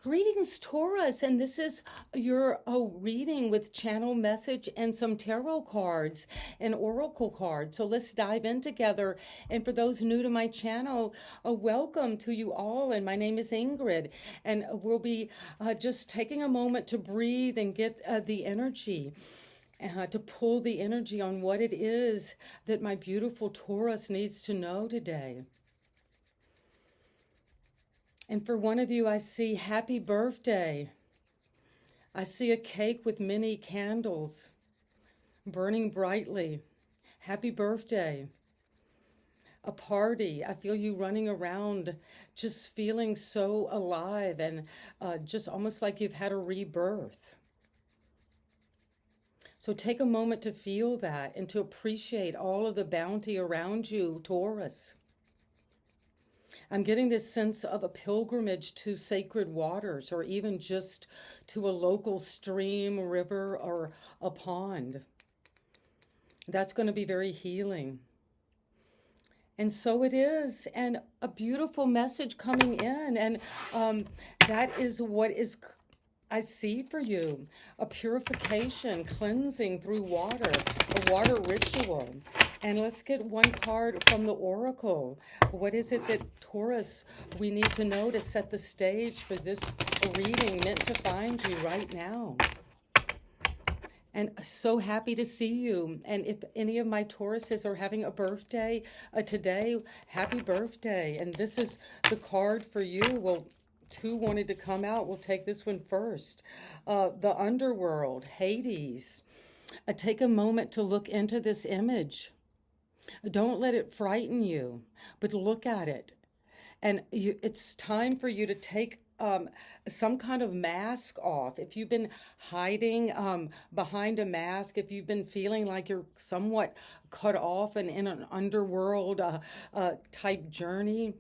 Greetings, Taurus, and this is your reading with channel message and some tarot cards and oracle cards. So let's dive in together. And for those new to my channel, welcome to you all. And my name is Ingrid, and we'll be just taking a moment to breathe and get the energy. To pull the energy on what it is that my beautiful Taurus needs to know today. And for one of you, I see happy birthday. I see a cake with many candles burning brightly. Happy birthday. A party. I feel you running around just feeling so alive and just almost like you've had a rebirth. So take a moment to feel that and to appreciate all of the bounty around you, Taurus. I'm getting this sense of a pilgrimage to sacred waters, or even just to a local stream, river, or a pond. That's going to be very healing. And so it is, and a beautiful message coming in, and that is what I see for you. A purification, cleansing through water, a water ritual. And let's get one card from the Oracle. What is it that, Taurus, we need to know to set the stage for this reading meant to find you right now? And so happy to see you. And if any of my Tauruses are having a birthday today, happy birthday. And this is the card for you. Well, two wanted to come out. We'll take this one first. The underworld, Hades. Take a moment to look into this image. Don't let it frighten you, but look at it. And it's time for you to take some kind of mask off. If you've been hiding behind a mask, if you've been feeling like you're somewhat cut off and in an underworld type journey,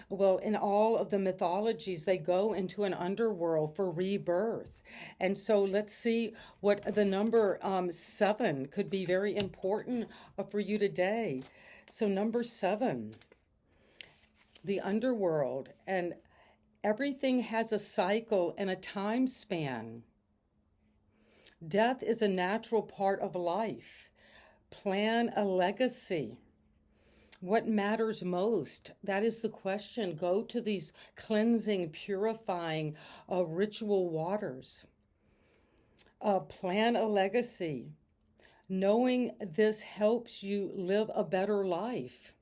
well, in all of the mythologies, they go into an underworld for rebirth. And so let's see what the number 7 could be very important for you today. So number 7, the underworld, and everything has a cycle and a time span. Death is a natural part of life. Plan a legacy. What matters most? That is the question. Go to these cleansing, purifying ritual waters. Plan a legacy. Knowing this helps you live a better life.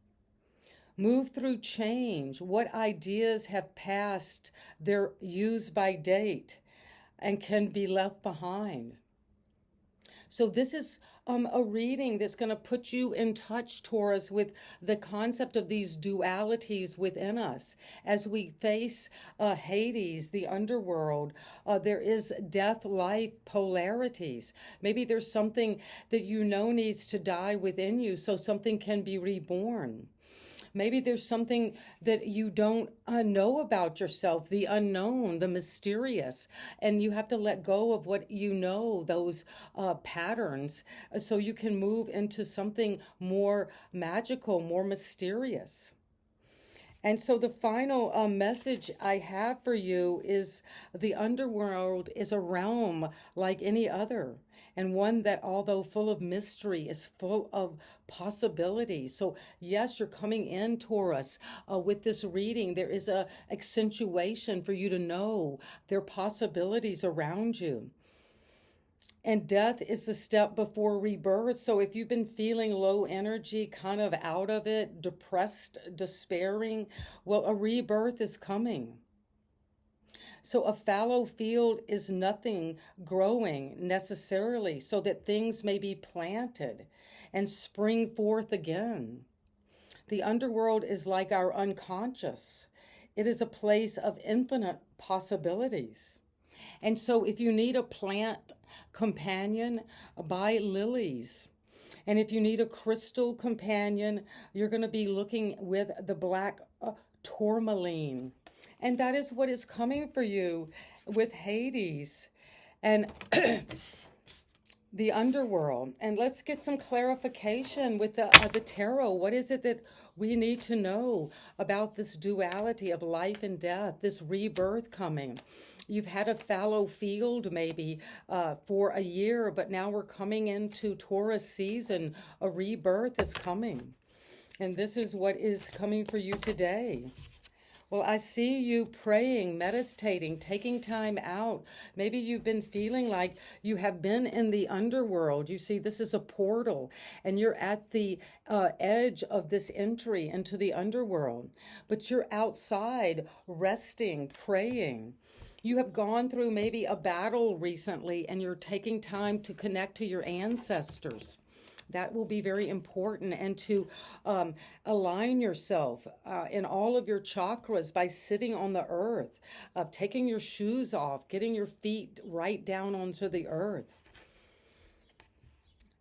Move through change. What ideas have passed their use-by date and can be left behind? So this is a reading that's going to put you in touch, Taurus, with the concept of these dualities within us. As we face Hades, the underworld, there is death-life polarities. Maybe there's something that you know needs to die within you so something can be reborn. Maybe there's something that you don't know about yourself, the unknown, the mysterious, and you have to let go of what you know, those patterns, so you can move into something more magical, more mysterious. And so the final message I have for you is the underworld is a realm like any other, and one that, although full of mystery, is full of possibilities. So yes, you're coming in, Taurus, with this reading. There is a accentuation for you to know there are possibilities around you. And death is the step before rebirth. So if you've been feeling low energy, kind of out of it, depressed, despairing, well, a rebirth is coming. So a fallow field is nothing growing necessarily, so that things may be planted and spring forth again. The underworld is like our unconscious. It is a place of infinite possibilities. And so if you need a plant companion, buy lilies. And if you need a crystal companion, you're going to be looking with the black tourmaline. And that is what is coming for you with Hades. And the underworld. And let's get some clarification with the tarot. What is it that we need to know about this duality of life and death, this rebirth coming? You've had a fallow field maybe for a year, but now we're coming into Taurus season. A rebirth is coming. And this is what is coming for you today. Well, I see you praying, meditating, taking time out. Maybe you've been feeling like you have been in the underworld. You see, this is a portal, and you're at the edge of this entry into the underworld. But you're outside, resting, praying. You have gone through maybe a battle recently, and you're taking time to connect to your ancestors. That will be very important, and to align yourself in all of your chakras by sitting on the earth, taking your shoes off, getting your feet right down onto the earth.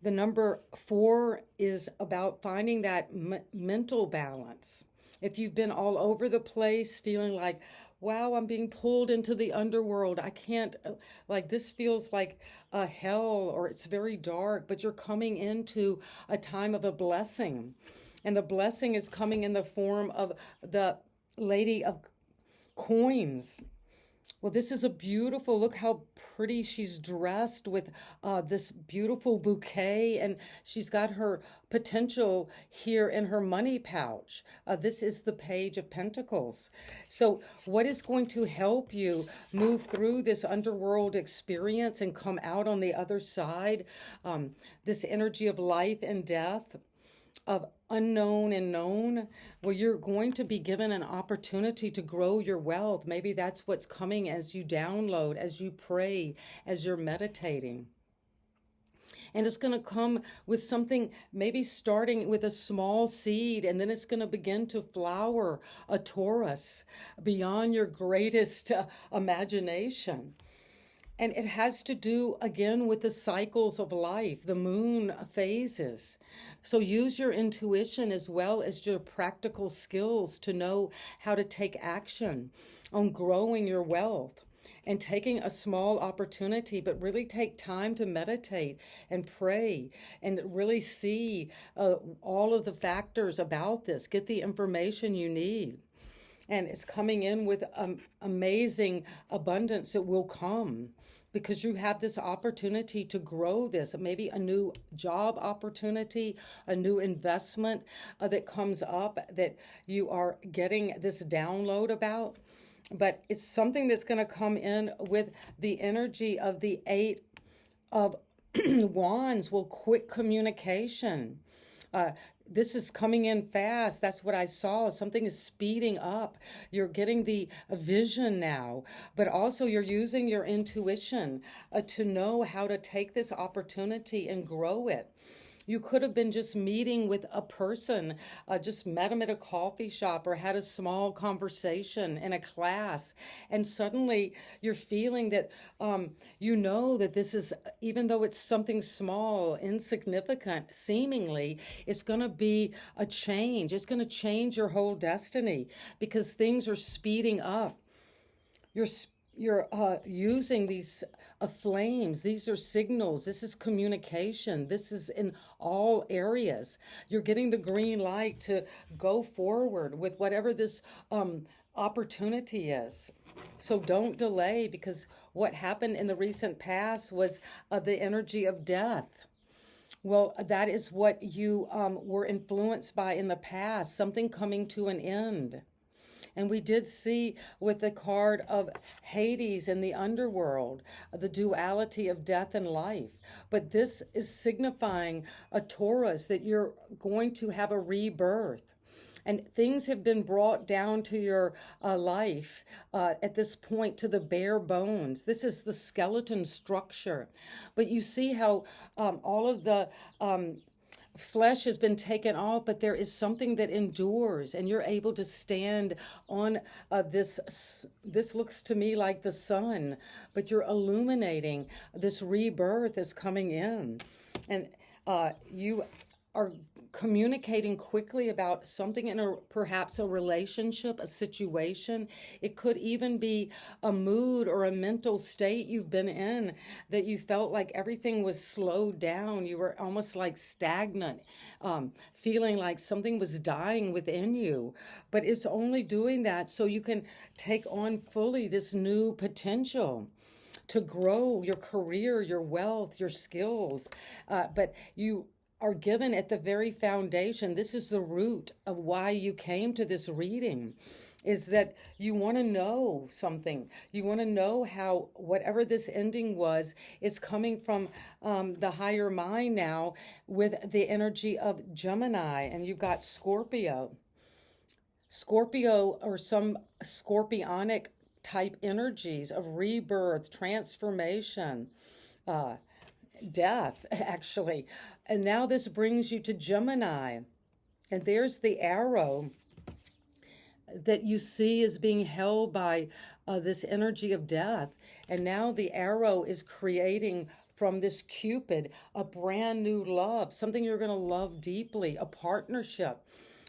The number 4 is about finding that mental balance. If you've been all over the place feeling like, wow, I'm being pulled into the underworld. I can't, like, this feels like a hell, or it's very dark, but you're coming into a time of a blessing. And the blessing is coming in the form of the Lady of Coins. Well, this is a beautiful, look how pretty she's dressed with this beautiful bouquet, and she's got her potential here in her money pouch. This is the Page of Pentacles. So what is going to help you move through this underworld experience and come out on the other side? This energy of life and death, of unknown and known, where you're going to be given an opportunity to grow your wealth. Maybe that's what's coming as you download, as you pray, as you're meditating. And it's going to come with something, maybe starting with a small seed, and then it's going to begin to flower a Taurus beyond your greatest imagination. And it has to do, again, with the cycles of life, the moon phases. So use your intuition as well as your practical skills to know how to take action on growing your wealth and taking a small opportunity, but really take time to meditate and pray and really see all of the factors about this. Get the information you need. And it's coming in with amazing abundance that will come, because you have this opportunity to grow this, maybe a new job opportunity, a new investment that comes up that you are getting this download about. But it's something that's going to come in with the energy of the 8 of Wands. Well, quick communication. This is coming in fast. That's what I saw. Something is speeding up. You're getting the vision now, but also you're using your intuition to know how to take this opportunity and grow it. You could have been just meeting with a person, just met them at a coffee shop or had a small conversation in a class. And suddenly you're feeling that, you know that this is, even though it's something small, insignificant, seemingly, it's going to be a change. It's going to change your whole destiny because things are speeding up. You're using these flames. These are signals. This is communication. This is in all areas. You're getting the green light to go forward with whatever this opportunity is. So don't delay, because what happened in the recent past was the energy of death. Well, that is what you were influenced by in the past, something coming to an end. And we did see with the card of Hades in the underworld, the duality of death and life. But this is signifying a Taurus, that you're going to have a rebirth. And things have been brought down to your life at this point to the bare bones. This is the skeleton structure. But you see how all of the flesh has been taken off, but there is something that endures, and you're able to stand on this looks to me like the sun, but you're illuminating. This rebirth is coming in, and you are communicating quickly about something in perhaps a relationship, a situation. It could even be a mood or a mental state you've been in that you felt like everything was slowed down. You were almost like stagnant, feeling like something was dying within you. But it's only doing that so you can take on fully this new potential to grow your career, your wealth, your skills. But you are given at the very foundation. This is the root of why you came to this reading, is that you want to know something. You want to know how whatever this ending was is coming from the higher mind now with the energy of Gemini, and you've got Scorpio. Scorpio or some scorpionic type energies of rebirth, transformation, death, actually. And now this brings you to Gemini. And there's the arrow that you see as being held by this energy of death. And now the arrow is creating from this Cupid a brand new love, something you're going to love deeply, a partnership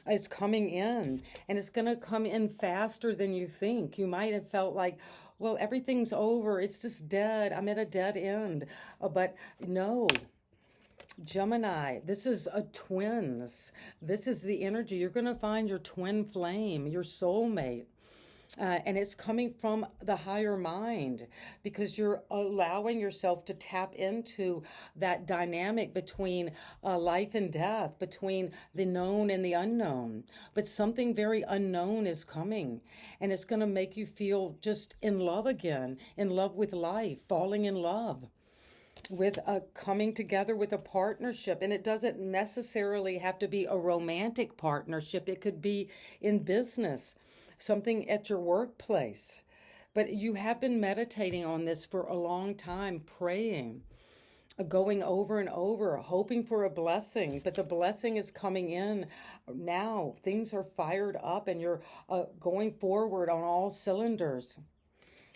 is coming in, and it's going to come in faster than you think. You might have felt like, well, everything's over. It's just dead. I'm at a dead end. But no, Gemini, this is a twins. This is the energy. You're going to find your twin flame, your soulmate. And it's coming from the higher mind because you're allowing yourself to tap into that dynamic between life and death, between the known and the unknown. But something very unknown is coming, and it's going to make you feel just in love again, in love with life, falling in love with coming together with a partnership. And it doesn't necessarily have to be a romantic partnership. It could be in business, something at your workplace. But you have been meditating on this for a long time, praying, going over and over, hoping for a blessing. But the blessing is coming in now. Things are fired up and you're going forward on all cylinders.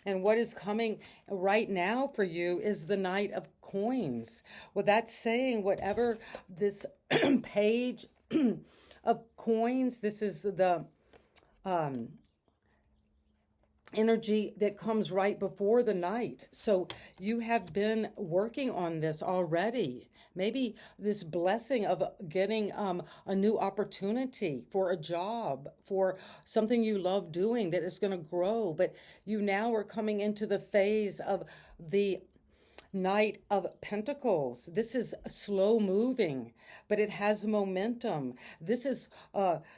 And what is coming right now for you is the Knight of Coins. Well, that's saying whatever this page of coins, this is the energy that comes right before the night. So you have been working on this already. Maybe this blessing of getting a new opportunity for a job, for something you love doing that is going to grow. But you now are coming into the phase of the Knight of Pentacles. This is slow moving, but it has momentum. This is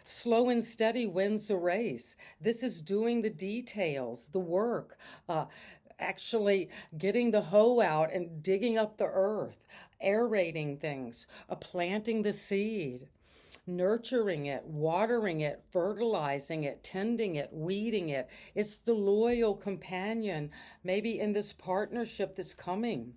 slow and steady wins the race. This is doing the details, the work, actually getting the hoe out and digging up the earth, aerating things, planting the seed, nurturing it, watering it, fertilizing it, tending it, weeding it. It's the loyal companion, maybe in this partnership that's coming.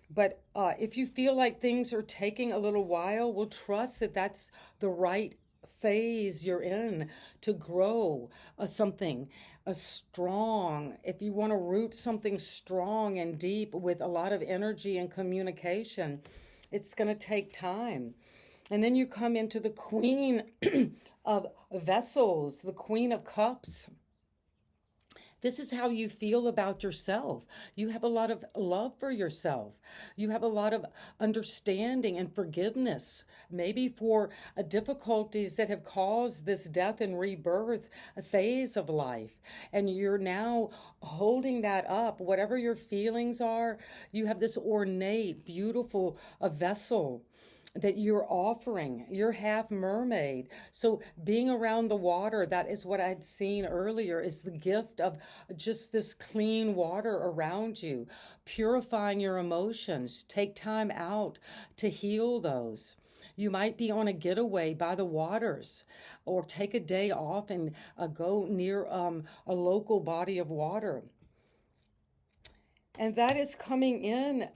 But if you feel like things are taking a little while, we'll trust that that's the right phase you're in to grow something strong. If you want to root something strong and deep with a lot of energy and communication, it's going to take time. And then you come into the Queen of Vessels, the Queen of Cups. This is how you feel about yourself. You have a lot of love for yourself. You have a lot of understanding and forgiveness, maybe for difficulties that have caused this death and rebirth phase of life. And you're now holding that up. Whatever your feelings are, you have this ornate, beautiful vessel that you're offering. You're half mermaid. So being around the water, that is what I'd seen earlier, is the gift of just this clean water around you, purifying your emotions. Take time out to heal those. You might be on a getaway by the waters, or take a day off and go near a local body of water. And that is coming in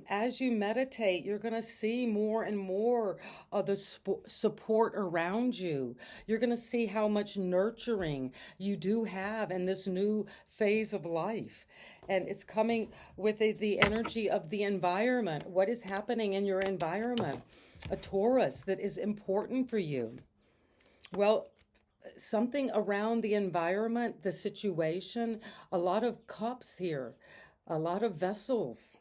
as you meditate. You're going to see more and more of the support around you. You're going to see how much nurturing you do have in this new phase of life. And it's coming with the energy of the environment. What is happening in your environment? A Taurus that is important for you. Well, something around the environment, the situation, a lot of cups here, a lot of vessels.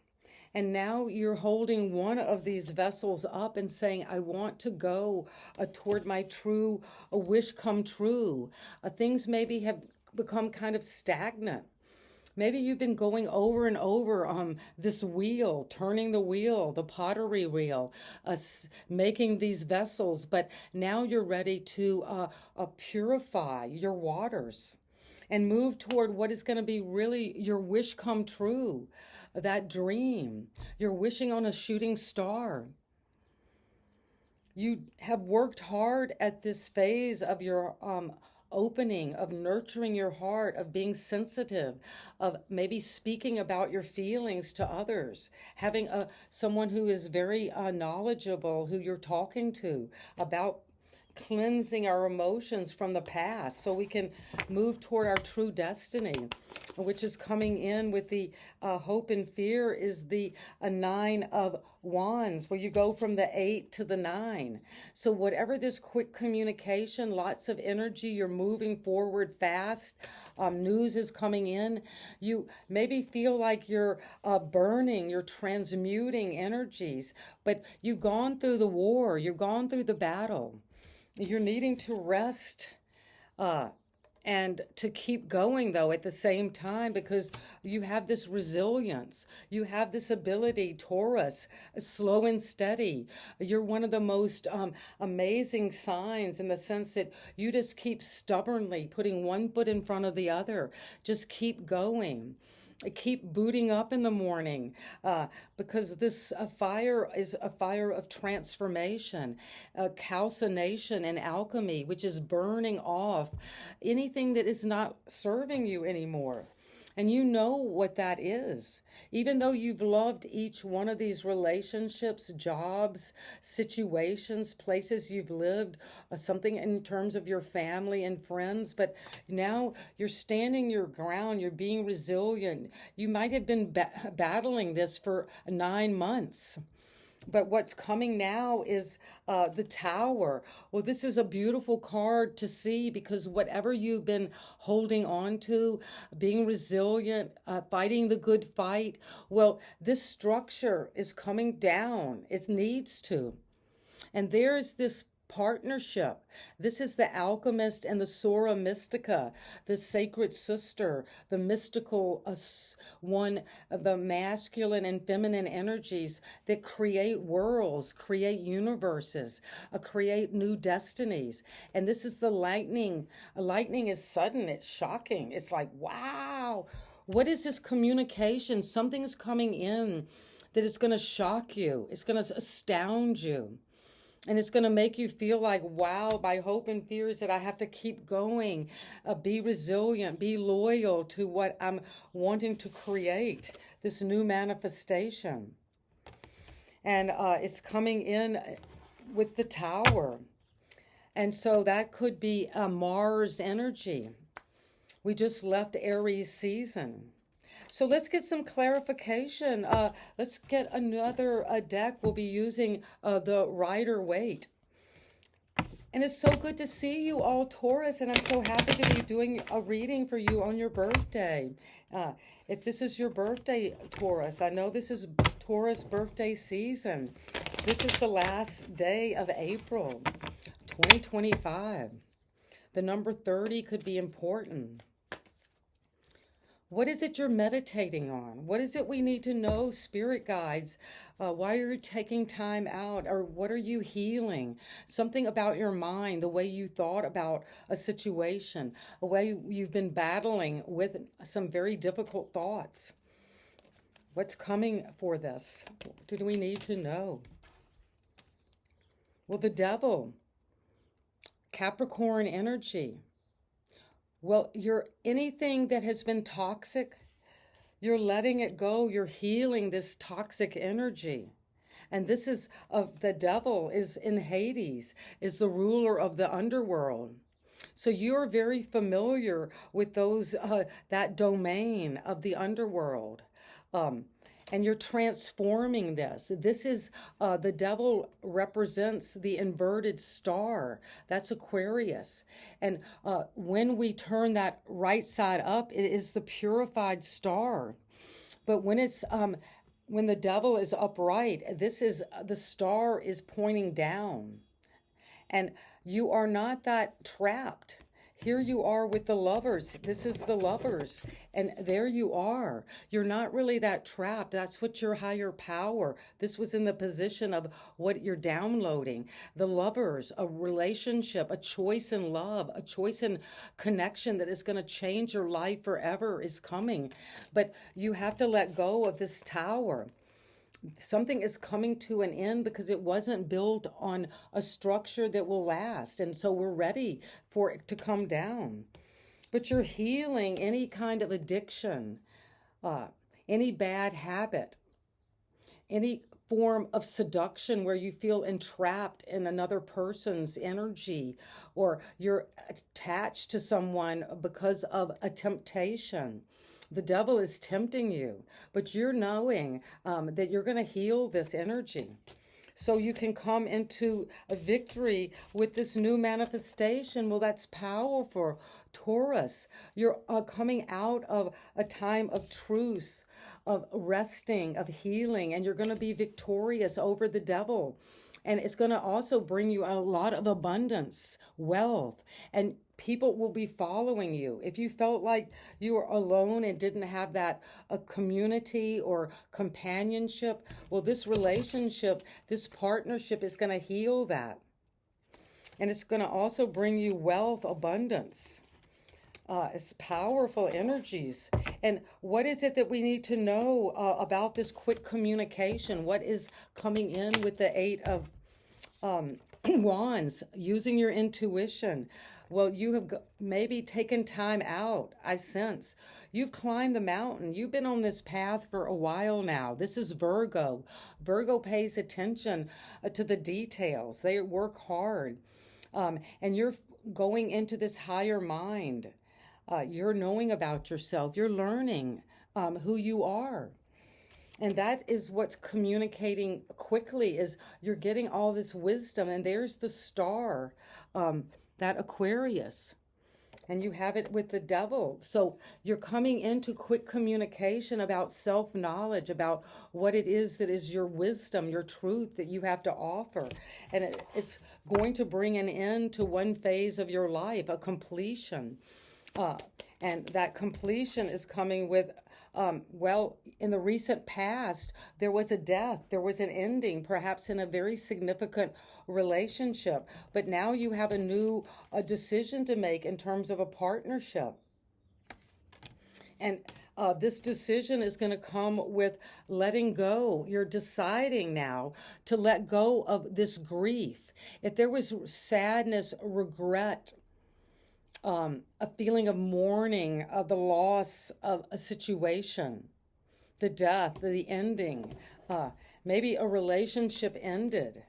And now you're holding one of these vessels up and saying, I want to go toward my true a wish come true. Things maybe have become kind of stagnant. Maybe you've been going over and over on this wheel, turning the wheel, the pottery wheel, making these vessels, but now you're ready to purify your waters and move toward what is going to be really your wish come true, that dream. You're wishing on a shooting star. You have worked hard at this phase of your opening, of nurturing your heart, of being sensitive, of maybe speaking about your feelings to others, having someone who is very knowledgeable, who you're talking to about cleansing our emotions from the past so we can move toward our true destiny, which is coming in with the hope and fear is the 9 of wands, where you go from the 8 to the 9. So whatever this quick communication, lots of energy, you're moving forward fast, news is coming in, you maybe feel like you're burning, you're transmuting energies, but you've gone through the war, you've gone through the battle. You're needing to rest and to keep going, though, at the same time, because you have this resilience. You have this ability, Taurus, slow and steady. You're one of the most amazing signs in the sense that you just keep stubbornly putting one foot in front of the other. Just keep going. Keep booting up in the morning because this fire is a fire of transformation, calcination and alchemy, which is burning off anything that is not serving you anymore. And you know what that is. Even though you've loved each one of these relationships, jobs, situations, places you've lived, something in terms of your family and friends, but now you're standing your ground, you're being resilient. You might have been battling this for 9 months. But what's coming now is the Tower. Well, this is a beautiful card to see because whatever you've been holding on to, being resilient, fighting the good fight, well, this structure is coming down. It needs to. And there's this partnership. This is the alchemist and the Sora Mystica, the sacred sister, the mystical one, the masculine and feminine energies that create worlds, create universes, create new destinies. And this is the lightning. Lightning is sudden, it's shocking. It's like, wow, what is this communication? Something's coming in that is going to shock you. It's going to astound you. And it's going to make you feel like, wow, my hope and fear is that I have to keep going, be resilient, be loyal to what I'm wanting to create, this new manifestation. And it's coming in with the Tower. And so that could be a Mars energy. We just left Aries season. So let's get some clarification. Let's get another deck. We'll be using the Rider-Waite. And it's so good to see you all, Taurus, and I'm so happy to be doing a reading for you on your birthday. If this is your birthday, Taurus, I know this is Taurus birthday season. This is the last day of April 2025. The number 30 could be important. What is it you're meditating on? What is it we need to know, spirit guides? Why are you taking time out? Or what are you healing? Something about your mind, the way you thought about a situation, a way you've been battling with some very difficult thoughts. What's coming for this? What do we need to know? Well, the Devil, Capricorn energy. Well, anything that has been toxic, You're letting it go. You're healing this toxic energy. And this is the devil is in Hades, is the ruler of the underworld. So you're very familiar with those that domain of the underworld. Um, and you're transforming this. This is the devil represents the inverted star. That's Aquarius. And when we turn that right side up, it is the purified star. But when the devil is upright, this is the star is pointing down. And you are not that trapped. Here you are with the lovers. This is the lovers. And there you are. You're not really that trapped. That's what your higher power. This was in the position of what you're downloading. The lovers, a relationship, a choice in love, a choice in connection that is going to change your life forever is coming. But you have to let go of this tower. Something is coming to an end because it wasn't built on a structure that will last. And so we're ready for it to come down. But you're healing any kind of addiction, any bad habit, any form of seduction where you feel entrapped in another person's energy, or you're attached to someone because of a temptation. The devil is tempting you, but you're knowing that you're going to heal this energy. So you can come into a victory with this new manifestation. Well, that's powerful, Taurus. You're coming out of a time of truce, of resting, of healing, and you're going to be victorious over the devil. And it's going to also bring you a lot of abundance, wealth, and people will be following you. If you felt like you were alone and didn't have that community or companionship, well, this relationship, this partnership is going to heal that. And it's going to also bring you wealth, abundance. It's powerful energies. And what is it that we need to know about this quick communication? What is coming in with the Eight of Wands? Using your intuition. Well, you have maybe taken time out, I sense. You've climbed the mountain. You've been on this path for a while now. This is Virgo. Virgo pays attention to the details. They work hard. And you're going into this higher mind. You're knowing about yourself. You're learning who you are. And that is what's communicating quickly, is you're getting all this wisdom. And there's the star, that Aquarius. And you have it with the devil. So you're coming into quick communication about self-knowledge, about what it is that is your wisdom, your truth that you have to offer. And it's going to bring an end to one phase of your life, a completion. And that completion is coming with, well, in the recent past, there was a death, there was an ending, perhaps in a very significant relationship. But now you have a decision to make in terms of a partnership. And this decision is going to come with letting go. You're deciding now to let go of this grief. If there was sadness, regret, a feeling of mourning, of the loss of a situation, the death, the ending, maybe a relationship ended,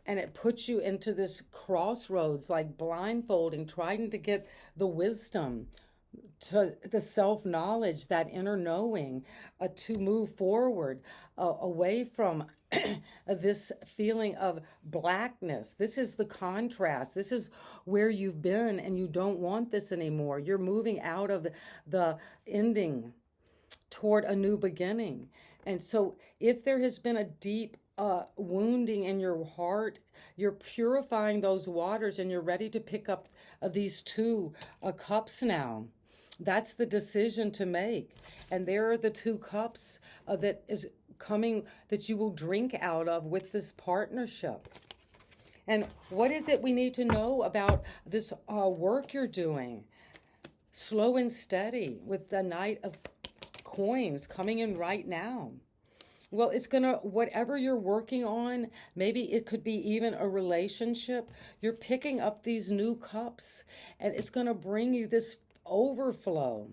and it puts you into this crossroads, like blindfolding, trying to get the wisdom, to the self-knowledge, that inner knowing, to move forward away from this feeling of blackness. This is the contrast. This is where you've been and you don't want this anymore. You're moving out of the ending toward a new beginning. And so if there has been a deep wounding in your heart, you're purifying those waters and you're ready to pick up these two cups now. That's the decision to make. And there are the two cups that is coming, that you will drink out of with this partnership. And what is it we need to know about this work you're doing? Slow and steady, with the Knight of Coins coming in right now. Well, it's going to, whatever you're working on, maybe it could be even a relationship, you're picking up these new cups and it's going to bring you this overflow.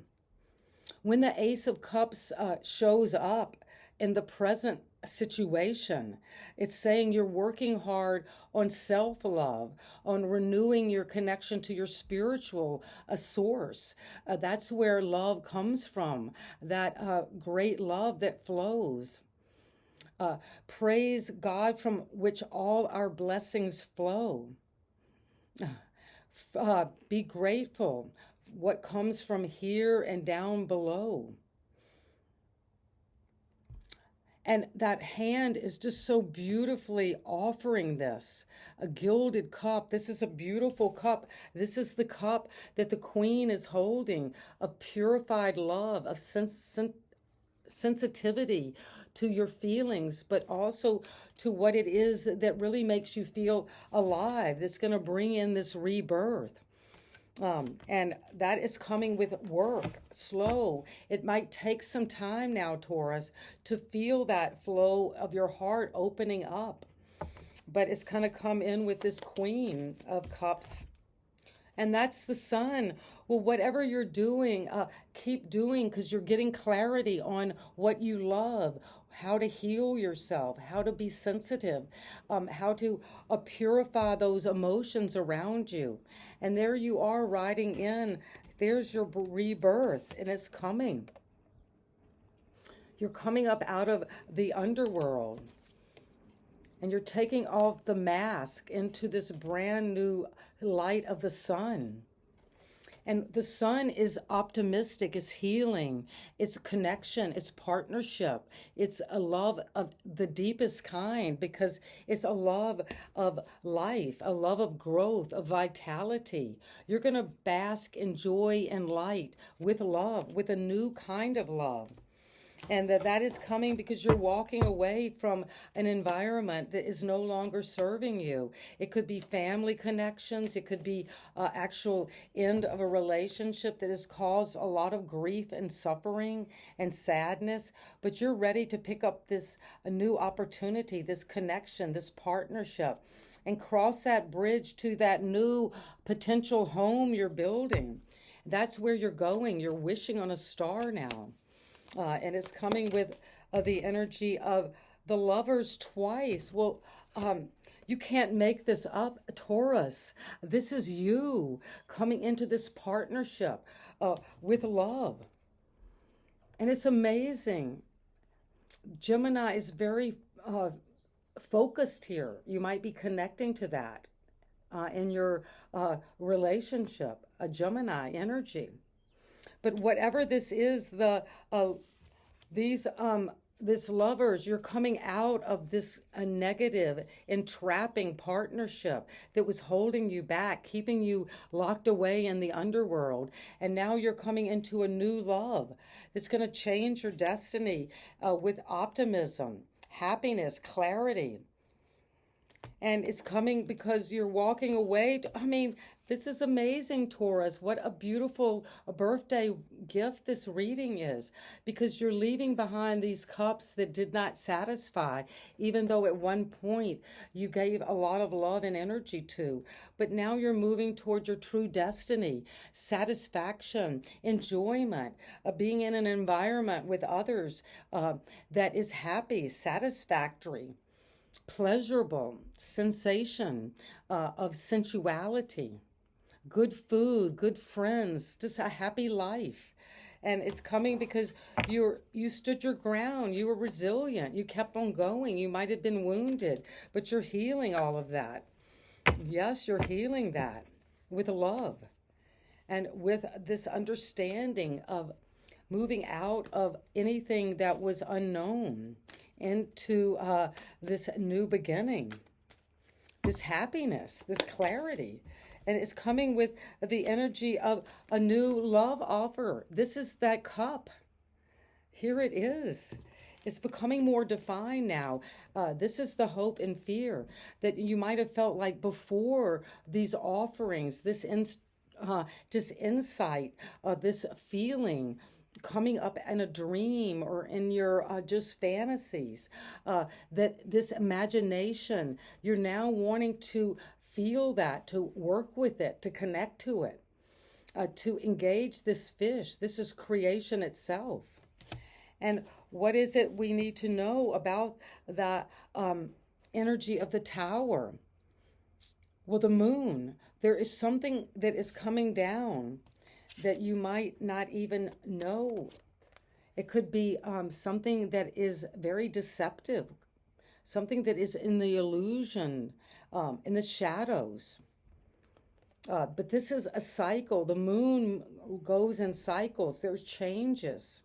When the Ace of Cups shows up in the present situation, it's saying you're working hard on self-love, on renewing your connection to your spiritual source. That's where love comes from, that great love that flows. Praise God from which all our blessings flow. Be grateful what comes from here and down below. And that hand is just so beautifully offering this. A gilded cup. This is a beautiful cup. This is the cup that the Queen is holding, of purified love, of sensitivity to your feelings, but also to what it is that really makes you feel alive, that's going to bring in this rebirth. And that is coming with work, slow. It might take some time now, Taurus, to feel that flow of your heart opening up. But it's going to come in with this Queen of Cups. And that's the Sun. Well, whatever you're doing, keep doing, because you're getting clarity on what you love, how to heal yourself, how to be sensitive, how to purify those emotions around you. And there you are riding in. There's your rebirth, and it's coming. You're coming up out of the underworld. And you're taking off the mask into this brand new light of the Sun. And the Sun is optimistic, it's healing, it's connection, it's partnership, it's a love of the deepest kind, because it's a love of life, a love of growth, of vitality. You're going to bask in joy and light with love, with a new kind of love. And that is coming because you're walking away from an environment that is no longer serving you. It could be family connections. It could be actual end of a relationship that has caused a lot of grief and suffering and sadness. But you're ready to pick up this a new opportunity, this connection, this partnership, and cross that bridge to that new potential home you're building. That's where you're going. You're wishing on a star now. And it's coming with the energy of the Lovers twice. Well, you can't make this up, Taurus. This is you coming into this partnership with love. And it's amazing. Gemini is very focused here. You might be connecting to that in your relationship, a Gemini energy. But whatever this is, this Lovers, you're coming out of this negative, entrapping partnership that was holding you back, keeping you locked away in the underworld. And now you're coming into a new love that's going to change your destiny with optimism, happiness, clarity. And it's coming because you're walking away. This is amazing, Taurus. What a beautiful birthday gift this reading is, because you're leaving behind these cups that did not satisfy, even though at one point you gave a lot of love and energy to. But now you're moving toward your true destiny, satisfaction, enjoyment, being in an environment with others that is happy, satisfactory, pleasurable, sensation of sensuality. Good food, good friends, just a happy life. And it's coming because you stood your ground. You were resilient. You kept on going. You might have been wounded, but you're healing all of that. Yes, you're healing that with love and with this understanding of moving out of anything that was unknown into this new beginning, this happiness, this clarity. And it's coming with the energy of a new love offer. This is that cup. Here it is. It's becoming more defined now. This is the hope and fear that you might have felt like before these offerings, this insight, this feeling coming up in a dream or in your just fantasies, that this imagination, you're now wanting to feel that, to work with it, to connect to it. to engage this fish. This is creation itself. And what is it we need to know about the energy of the tower? Well, the moon. There is something that is coming down that you might not even know. It could be something that is very deceptive, something that is in the illusion, in the shadows. But this is a cycle. The moon goes in cycles. There's changes.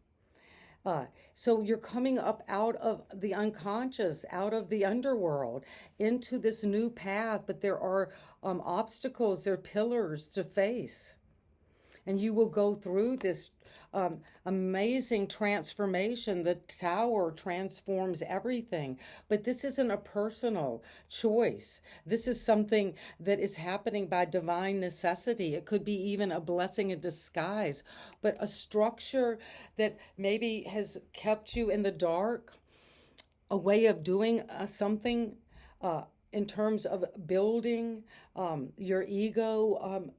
So you're coming up out of the unconscious, out of the underworld, into this new path. But there are obstacles, there are pillars to face. And you will go through this amazing transformation. The tower transforms everything. But this isn't a personal choice. This is something that is happening by divine necessity. It could be even a blessing in disguise, but a structure that maybe has kept you in the dark, a way of doing something in terms of building your ego,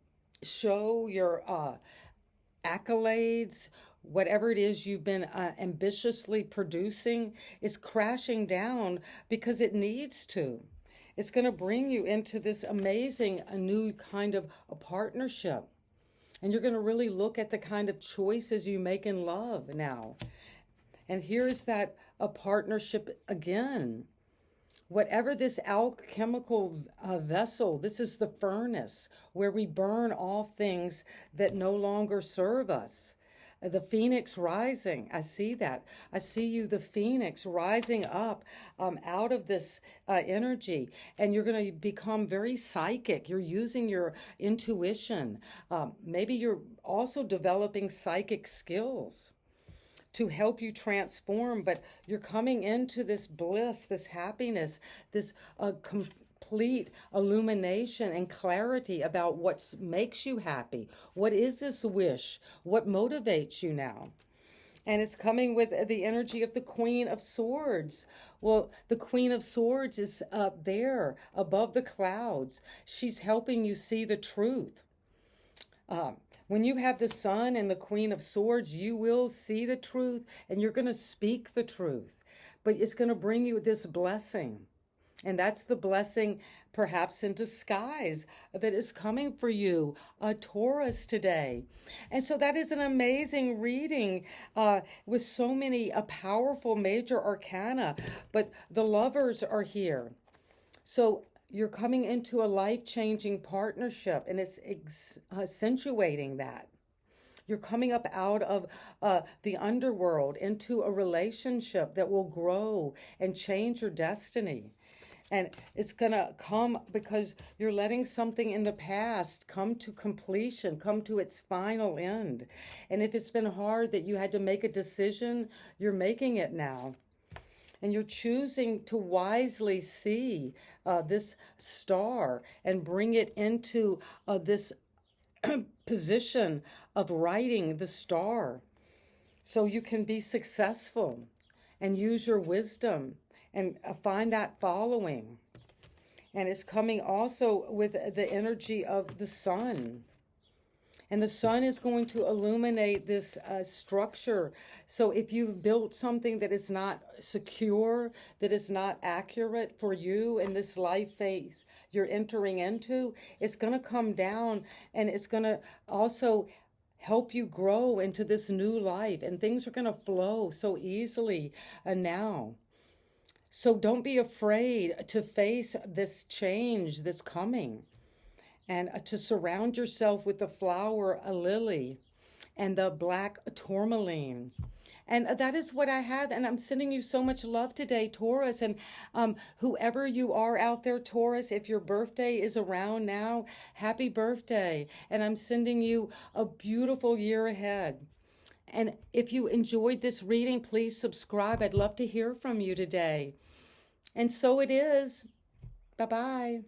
show your accolades, whatever it is you've been ambitiously producing is crashing down because it needs to. It's going to bring you into this amazing new kind of a partnership. And you're going to really look at the kind of choices you make in love now. And here's that a partnership again. Whatever this alchemical vessel, this is the furnace where we burn all things that no longer serve us. The phoenix rising, I see that. I see you, the phoenix, rising up out of this energy. And you're going to become very psychic. You're using your intuition. Maybe you're also developing psychic skills to help you transform, but you're coming into this bliss, this happiness, this complete illumination and clarity about what makes you happy. What is this wish? What motivates you now? And it's coming with the energy of the Queen of Swords. Well, the Queen of Swords is up there above the clouds. She's helping you see the truth. When you have the Sun and the Queen of Swords, you will see the truth and you're going to speak the truth. But it's going to bring you this blessing. And that's the blessing, perhaps in disguise, that is coming for you, Taurus, today. And so that is an amazing reading with so many powerful major arcana. But the lovers are here. So you're coming into a life-changing partnership, and it's accentuating that. You're coming up out of the underworld into a relationship that will grow and change your destiny. And it's going to come because you're letting something in the past come to completion, come to its final end. And if it's been hard that you had to make a decision, you're making it now. And you're choosing to wisely see this star and bring it into this position of writing the star so you can be successful and use your wisdom and find that following. And it's coming also with the energy of the sun. And the sun is going to illuminate this structure. So if you've built something that is not secure, that is not accurate for you in this life phase you're entering into, it's going to come down, and it's going to also help you grow into this new life. And things are going to flow so easily now. So don't be afraid to face this change that's coming. And to surround yourself with the flower, a lily, and the black tourmaline. And that is what I have. And I'm sending you so much love today, Taurus. And whoever you are out there, Taurus, if your birthday is around now, happy birthday. And I'm sending you a beautiful year ahead. And if you enjoyed this reading, please subscribe. I'd love to hear from you today. And so it is. Bye-bye.